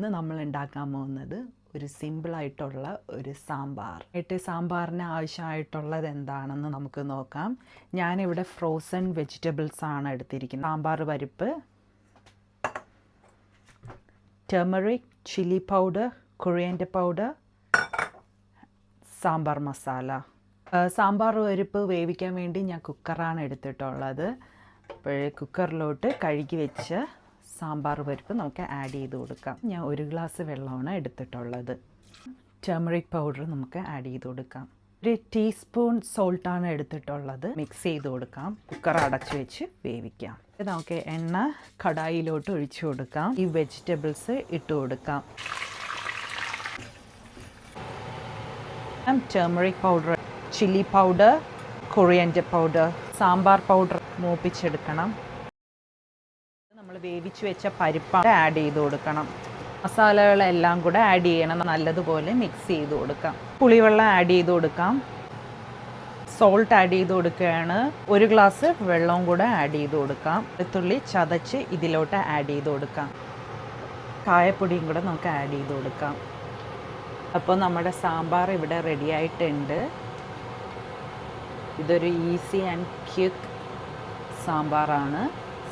ഇന്ന് നമ്മൾ ഉണ്ടാക്കാൻ പോകുന്നത് ഒരു സിമ്പിളായിട്ടുള്ള ഒരു സാമ്പാർ. സാമ്പാറിന് ആവശ്യമായിട്ടുള്ളത് എന്താണെന്ന് നമുക്ക് നോക്കാം. ഞാനിവിടെ ഫ്രോസൺ വെജിറ്റബിൾസ് ആണ് എടുത്തിരിക്കുന്നത്. സാമ്പാർ പരിപ്പ്, turmeric, chilli powder, coriander powder, sambar masala. Sambar പരിപ്പ് വേവിക്കാൻ വേണ്ടി ഞാൻ കുക്കറാണ് എടുത്തിട്ടുള്ളത്. അപ്പോൾ കുക്കറിലോട്ട് കഴുകി വെച്ച് സാമ്പാർ പരിപ്പ് നമുക്ക് ആഡ് ചെയ്ത് കൊടുക്കാം. ഞാൻ 1 ഗ്ലാസ് വെള്ളമാണ് എടുത്തിട്ടുള്ളത്. ടർമറിക് പൗഡർ നമുക്ക് ആഡ് ചെയ്ത് കൊടുക്കാം. 1 ടീസ്പൂൺ സോൾട്ടാണ് എടുത്തിട്ടുള്ളത്. മിക്സ് ചെയ്ത് കൊടുക്കാം. കുക്കർ അടച്ചു വെച്ച് വേവിക്കാം. നമുക്ക് എണ്ണ കടായിലോട്ട് ഒഴിച്ചു കൊടുക്കാം. ഈ വെജിറ്റബിൾസ് ഇട്ട് കൊടുക്കാം. Turmeric powder, chilli powder, coriander powder, sambar powder മൂപ്പിച്ചെടുക്കണം. നമ്മൾ വേവിച്ച് വെച്ച പരിപ്പ് ആഡ് ചെയ്ത് കൊടുക്കണം. മസാലകളെല്ലാം കൂടെ ആഡ് ചെയ്യണം. നല്ലതുപോലെ മിക്സ് ചെയ്ത് കൊടുക്കാം. പുളിവെള്ളം ആഡ് ചെയ്ത് കൊടുക്കാം. സോൾട്ട് ആഡ് ചെയ്ത് കൊടുക്കുകയാണ്. 1 ഗ്ലാസ് വെള്ളവും കൂടെ ആഡ് ചെയ്ത് കൊടുക്കാം. വെളുത്തുള്ളി ചതച്ച് ഇതിലോട്ട് ആഡ് ചെയ്ത് കൊടുക്കാം. കായപ്പൊടിയും കൂടെ നമുക്ക് ആഡ് ചെയ്ത് കൊടുക്കാം. അപ്പോൾ നമ്മുടെ സാമ്പാർ ഇവിടെ റെഡി ആയിട്ടുണ്ട്. ഇതൊരു ഈസി ആൻഡ് ക്വിക്ക് സാമ്പാറാണ്.